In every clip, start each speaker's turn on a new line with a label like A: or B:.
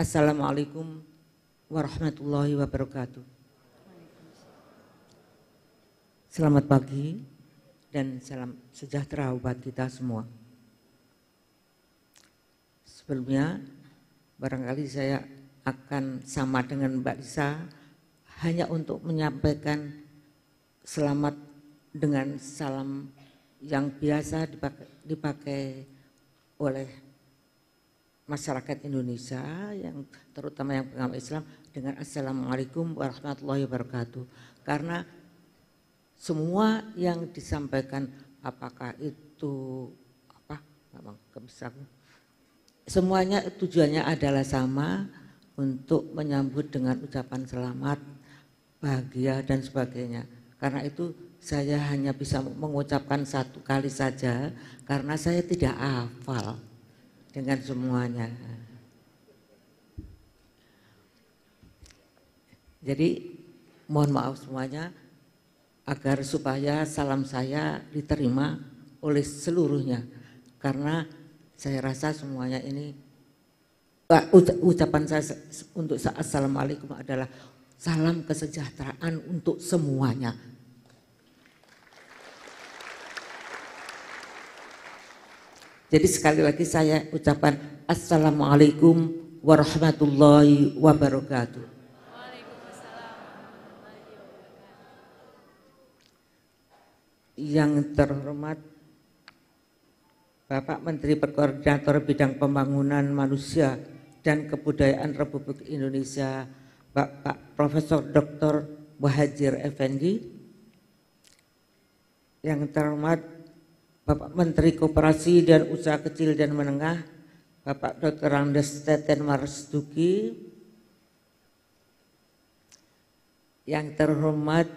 A: Assalamualaikum warahmatullahi wabarakatuh. Selamat pagi dan salam sejahtera buat kita semua. Sebelumnya, barangkali saya akan sama dengan Mbak Lisa, hanya untuk menyampaikan selamat dengan salam yang biasa dipakai oleh masyarakat Indonesia, yang terutama yang beragama Islam, dengan Assalamualaikum warahmatullahi wabarakatuh. Karena semua yang disampaikan, apakah itu semuanya tujuannya adalah sama, untuk menyambut dengan ucapan selamat, bahagia dan sebagainya. Karena itu saya hanya bisa mengucapkan satu kali saja, karena saya tidak hafal dengan semuanya. Jadi mohon maaf semuanya, agar supaya salam saya diterima oleh seluruhnya, karena saya rasa semuanya ini ucapan saya untuk Assalamualaikum adalah salam kesejahteraan untuk semuanya. Jadi sekali lagi saya ucapkan Assalamualaikum warahmatullahi wabarakatuh. Yang terhormat Bapak Menteri Koordinator Bidang Pembangunan Manusia dan Kebudayaan Republik Indonesia, Bapak Profesor Dr. Muhadjir Effendi. Yang terhormat Bapak Menteri Koperasi dan Usaha Kecil dan Menengah, Bapak Dr. Andes Teten Marstuki. Yang terhormat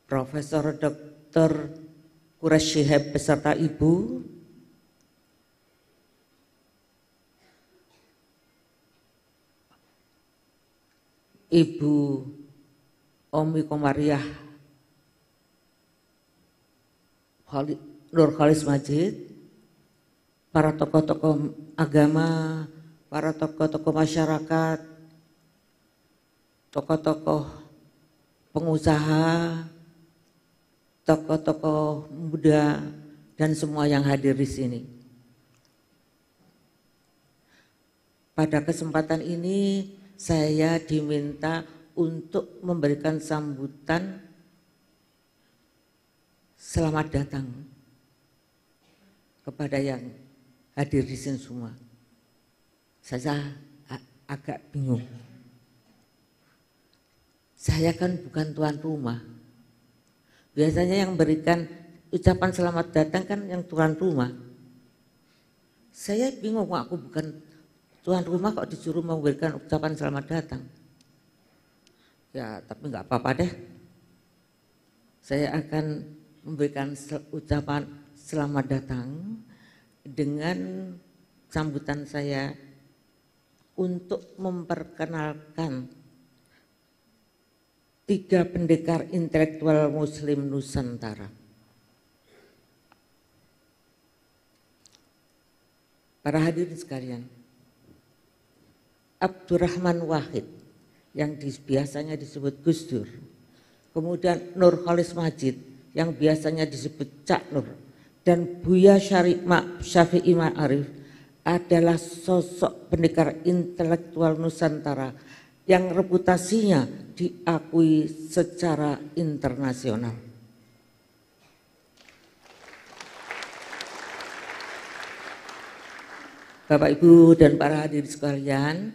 A: Profesor Dr. Quraish Shihab beserta Ibu. Ibu Omi Komariah Nur Khalis Majid, para tokoh-tokoh agama, para tokoh-tokoh masyarakat, tokoh-tokoh pengusaha, tokoh-tokoh muda, dan semua yang hadir di sini. Pada kesempatan ini saya diminta untuk memberikan sambutan selamat datang kepada yang hadir di sini semua. Saya agak bingung. Saya kan bukan tuan rumah. Biasanya yang berikan ucapan selamat datang kan yang tuan rumah. Saya bingung, aku bukan tuan rumah kok disuruh memberikan ucapan selamat datang. Ya, tapi nggak apa-apa deh. Saya akan memberikan ucapan selamat datang dengan sambutan saya untuk memperkenalkan 3 pendekar intelektual Muslim Nusantara. Para hadirin sekalian, Abdurrahman Wahid yang biasanya disebut Gus Dur, kemudian Nur Khalis Majid yang biasanya disebut Cak Nur, dan Buya Syafi'i Ma'arif adalah sosok pendekar intelektual Nusantara yang reputasinya diakui secara internasional. Bapak, Ibu, dan para hadirin sekalian,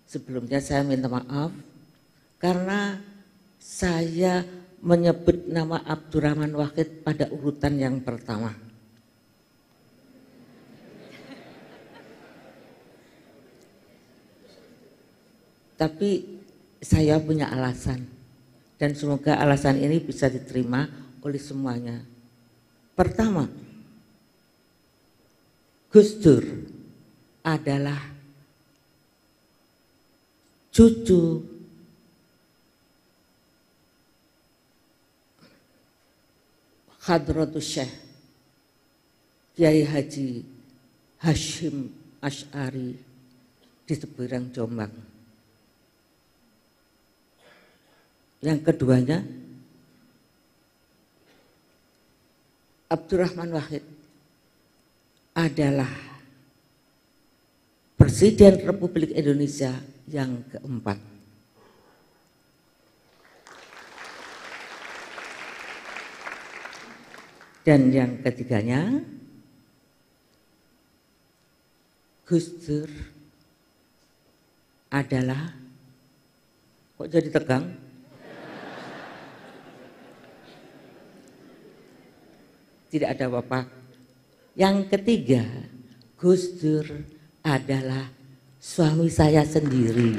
A: sebelumnya saya minta maaf karena saya menyebut nama Abdurrahman Wahid pada urutan yang pertama. Tapi saya punya alasan dan semoga alasan ini bisa diterima oleh semuanya. Pertama, Gus Dur adalah cucu Hadratus Syekh Kiai Haji Hashim Asy'ari di Seberang Jombang. Yang keduanya, Abdurrahman Wahid adalah Presiden Republik Indonesia yang keempat. Dan yang ketiganya, Gus Dur adalah, kok jadi tegang? Tidak ada apa-apa. Yang ketiga, Gus Dur adalah suami saya sendiri.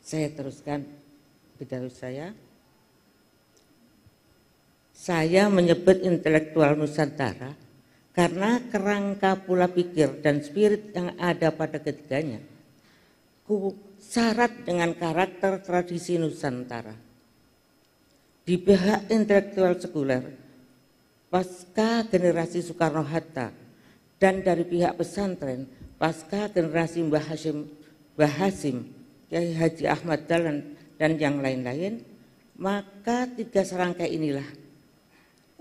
A: Saya teruskan pidato saya. Saya menyebut intelektual Nusantara karena kerangka pola pikir dan spirit yang ada pada ketiganya syarat dengan karakter tradisi Nusantara. Di pihak intelektual sekuler, pasca generasi Soekarno-Hatta, dan dari pihak pesantren, pasca generasi Mbah Hasim, Kiai Haji Ahmad Dahlan, dan yang lain-lain, maka tiga serangkai inilah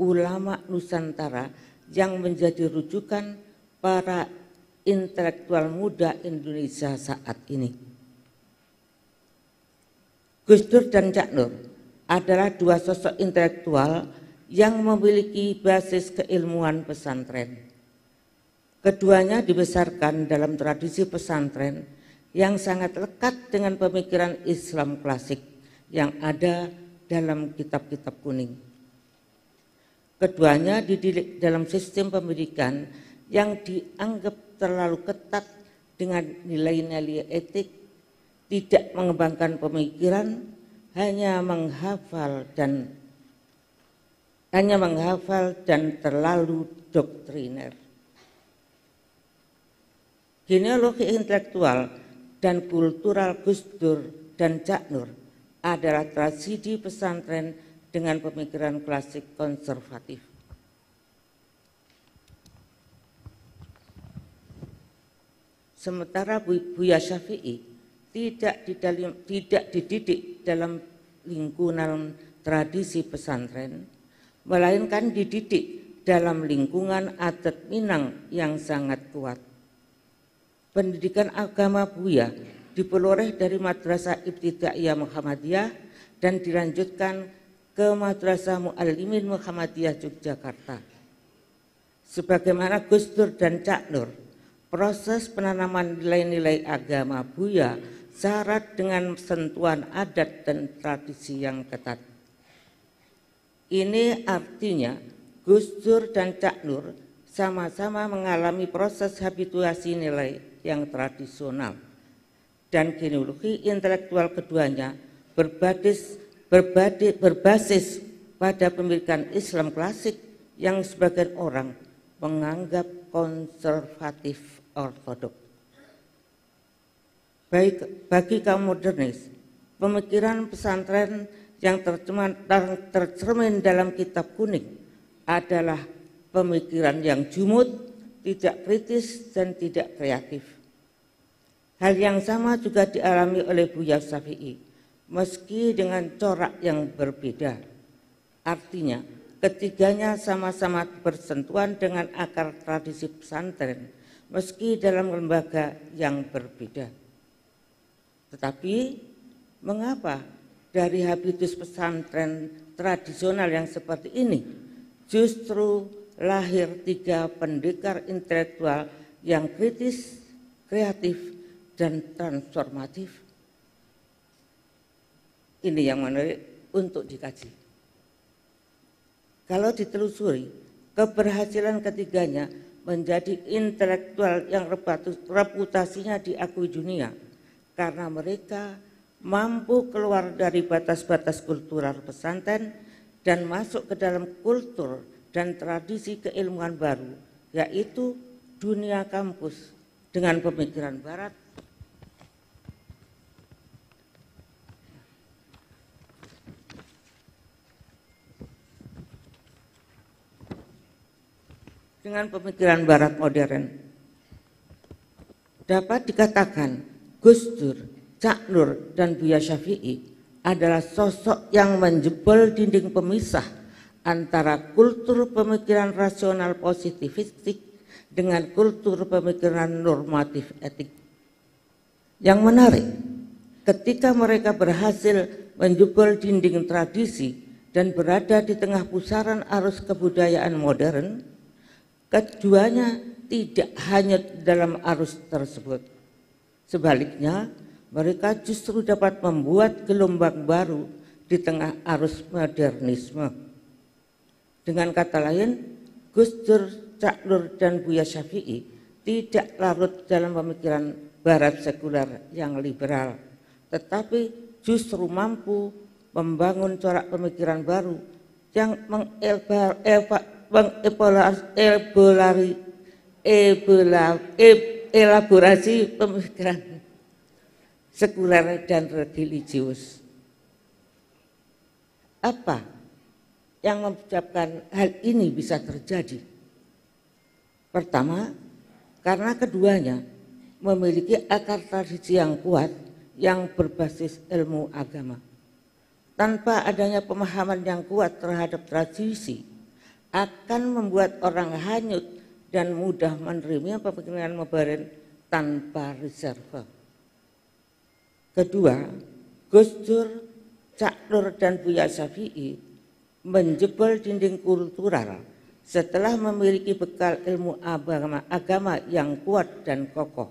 A: ulama Nusantara yang menjadi rujukan para intelektual muda Indonesia saat ini. Gus Dur dan Cak Nur adalah dua sosok intelektual yang memiliki basis keilmuan pesantren. Keduanya dibesarkan dalam tradisi pesantren yang sangat lekat dengan pemikiran Islam klasik yang ada dalam kitab-kitab kuning. Keduanya dididik dalam sistem pendidikan yang dianggap terlalu ketat dengan nilai-nilai etik, tidak mengembangkan pemikiran, hanya menghafal dan terlalu doktriner. Genealogi intelektual dan kultural Gus Dur dan Cak Nur adalah tragedi pesantren dengan pemikiran klasik konservatif. Sementara Buya Syafi'i tidak dididik dalam lingkungan tradisi pesantren, melainkan dididik dalam lingkungan adat Minang yang sangat kuat. Pendidikan agama Buya diperoleh dari Madrasah Ibtidaiyah Muhammadiyah dan dilanjutkan ke Madrasah Muallimin Muhammadiyah Yogyakarta. Sebagaimana Gus Dur dan Cak Nur, proses penanaman nilai-nilai agama Buya syarat dengan sentuhan adat dan tradisi yang ketat. Ini artinya Gus Dur dan Cak Nur sama-sama mengalami proses habituasi nilai yang tradisional, dan genealogi intelektual keduanya berbasis pada pemikiran Islam klasik yang sebagian orang menganggap konservatif ortodok. Bagi kaum modernis, pemikiran pesantren yang tercermin dalam kitab kuning adalah pemikiran yang jumud, tidak kritis, dan tidak kreatif. Hal yang sama juga dialami oleh Buya Syafi'i, meski dengan corak yang berbeda. Artinya, ketiganya sama-sama bersentuhan dengan akar tradisi pesantren, meski dalam lembaga yang berbeda. Tetapi, mengapa dari habitus pesantren tradisional yang seperti ini justru lahir tiga pendekar intelektual yang kritis, kreatif, dan transformatif? Ini yang menarik untuk dikaji. Kalau ditelusuri, keberhasilan ketiganya menjadi intelektual yang reputasinya diakui dunia karena mereka mampu keluar dari batas-batas kultural pesantren dan masuk ke dalam kultur dan tradisi keilmuan baru, yaitu dunia kampus dengan pemikiran barat. dengan pemikiran barat modern. Dapat dikatakan Gus Dur, Cak Nur, dan Buya Syafi'i adalah sosok yang menjebol dinding pemisah antara kultur pemikiran rasional positivistik dengan kultur pemikiran normatif etik. Yang menarik, ketika mereka berhasil menjebol dinding tradisi dan berada di tengah pusaran arus kebudayaan modern, keduanya tidak hanya dalam arus tersebut. Sebaliknya, mereka justru dapat membuat gelombang baru di tengah arus modernisme. Dengan kata lain, Gus Dur, Cak Nur, dan Buya Syafi'i tidak larut dalam pemikiran barat sekuler yang liberal, tetapi justru mampu membangun corak pemikiran baru yang elaborasi pemikiran sekuler dan religius. Apa yang menyebabkan hal ini bisa terjadi? Pertama, karena keduanya memiliki akar tradisi yang kuat yang berbasis ilmu agama. Tanpa adanya pemahaman yang kuat terhadap tradisi, akan membuat orang hanyut dan mudah menerima pemikiran modern tanpa reserve. Kedua, Gus Dur, Cak Nur, dan Buya Syafi'i menjebol dinding kultural setelah memiliki bekal ilmu agama yang kuat dan kokoh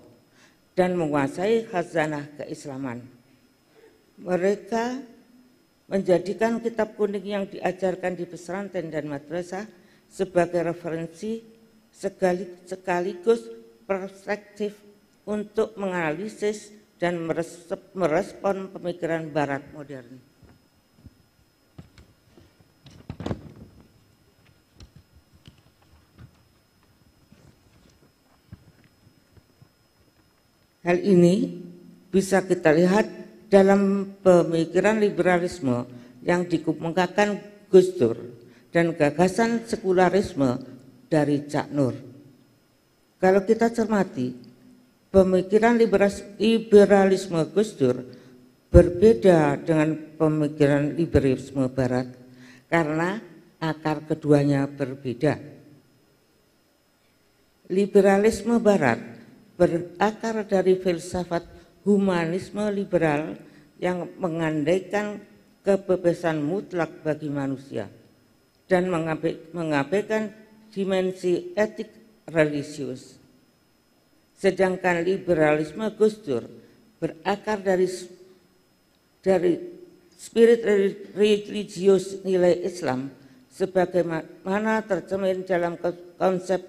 A: dan menguasai khazanah keislaman. Mereka menjadikan kitab kuning yang diajarkan di pesantren dan madrasah sebagai referensi sekaligus perspektif untuk menganalisis dan merespon pemikiran barat modern. Hal ini bisa kita lihat dalam pemikiran liberalisme yang dikemukakan Gus Dur dan gagasan sekularisme dari Cak Nur. Kalau kita cermati, pemikiran liberalisme Gus Dur berbeda dengan pemikiran liberalisme Barat karena akar keduanya berbeda. Liberalisme Barat berakar dari filsafat humanisme liberal yang mengandaikan kebebasan mutlak bagi manusia dan mengabaikan dimensi etik religius. Sedangkan liberalisme Gus Dur berakar dari spirit religius nilai Islam sebagaimana tercermin dalam konsep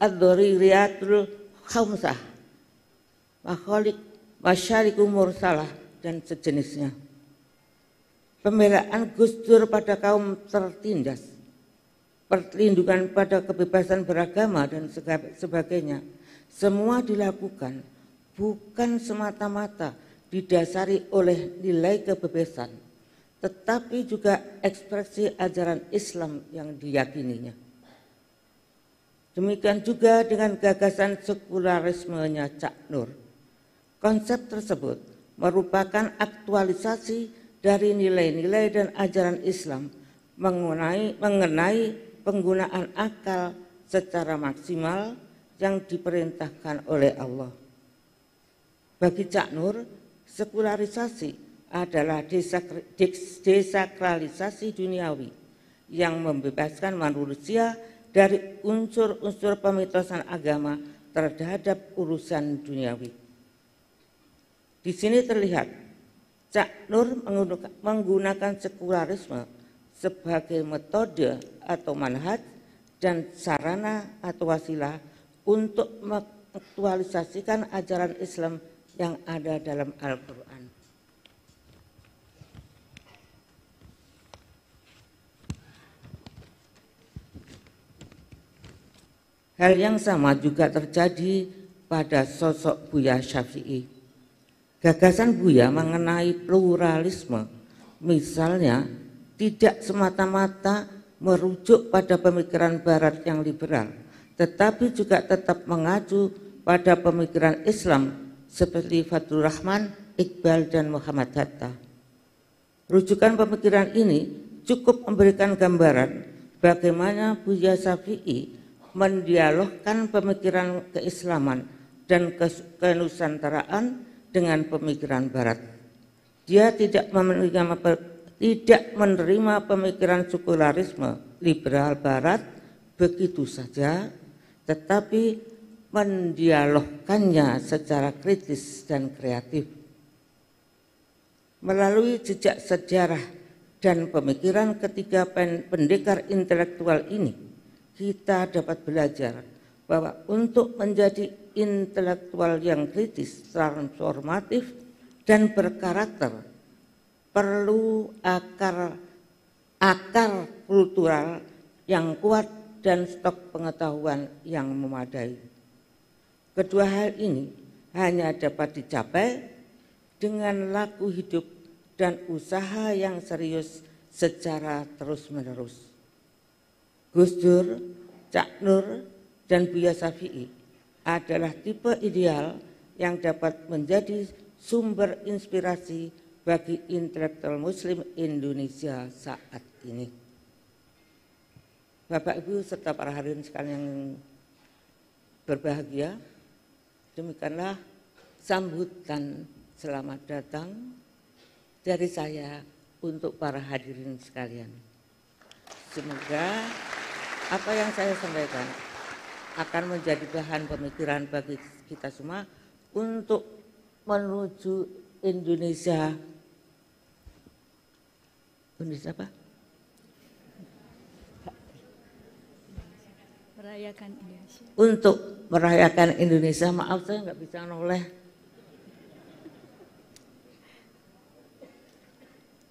A: ad-doririyatul khamsah, masyariku mursalah, dan sejenisnya. Pembelaan Gus Dur pada kaum tertindas, perlindungan pada kebebasan beragama dan sebagainya, semua dilakukan bukan semata-mata didasari oleh nilai kebebasan, tetapi juga ekspresi ajaran Islam yang diyakininya. Demikian juga dengan gagasan sekularismenya Cak Nur. Konsep tersebut merupakan aktualisasi dari nilai-nilai dan ajaran Islam mengenai penggunaan akal secara maksimal yang diperintahkan oleh Allah. Bagi Cak Nur, sekularisasi adalah desakralisasi duniawi yang membebaskan manusia dari unsur-unsur pemitosan agama terhadap urusan duniawi. Di sini terlihat Cak Nur menggunakan sekularisme sebagai metode atau manhaj dan sarana atau wasilah untuk mengaktualisasikan ajaran Islam yang ada dalam Al-Quran. Hal yang sama juga terjadi pada sosok Buya Syafi'i. Gagasan Buya mengenai pluralisme, misalnya, tidak semata-mata merujuk pada pemikiran barat yang liberal, tetapi juga tetap mengacu pada pemikiran Islam seperti Fadlur Rahman, Iqbal, dan Muhammad Hatta. Rujukan pemikiran ini cukup memberikan gambaran bagaimana Buya Syafi'i mendialogkan pemikiran keislaman dan kenusantaraan dengan pemikiran barat. Dia tidak menerima pemikiran sekularisme liberal barat begitu saja, tetapi mendialogkannya secara kritis dan kreatif. Melalui jejak sejarah dan pemikiran ketiga pendekar intelektual ini, kita dapat belajar bahwa untuk menjadi intelektual yang kritis, transformatif, dan berkarakter perlu akar kultural yang kuat dan stok pengetahuan yang memadai. Kedua hal ini hanya dapat dicapai dengan laku hidup dan usaha yang serius secara terus-menerus. Gus Dur, Cak Nur, dan Buya Syafi'i adalah tipe ideal yang dapat menjadi sumber inspirasi bagi intelektual muslim Indonesia saat ini. Bapak Ibu serta para hadirin sekalian yang berbahagia, demikianlah sambutan selamat datang dari saya untuk para hadirin sekalian. Semoga apa yang saya sampaikan akan menjadi bahan pemikiran bagi kita semua untuk menuju Indonesia apa?
B: Merayakan Indonesia.
A: Untuk merayakan Indonesia. Maaf saya nggak bisa noleh.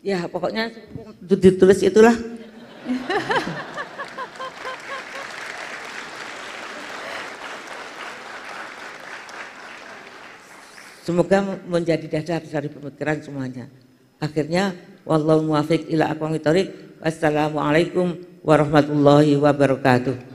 A: Ya pokoknya ditulis itulah. Semoga menjadi dasar dari pemikiran semuanya. Akhirnya, wallahu muwaffiq ila aqwamit thoriq. Wassalamualaikum warahmatullahi wabarakatuh.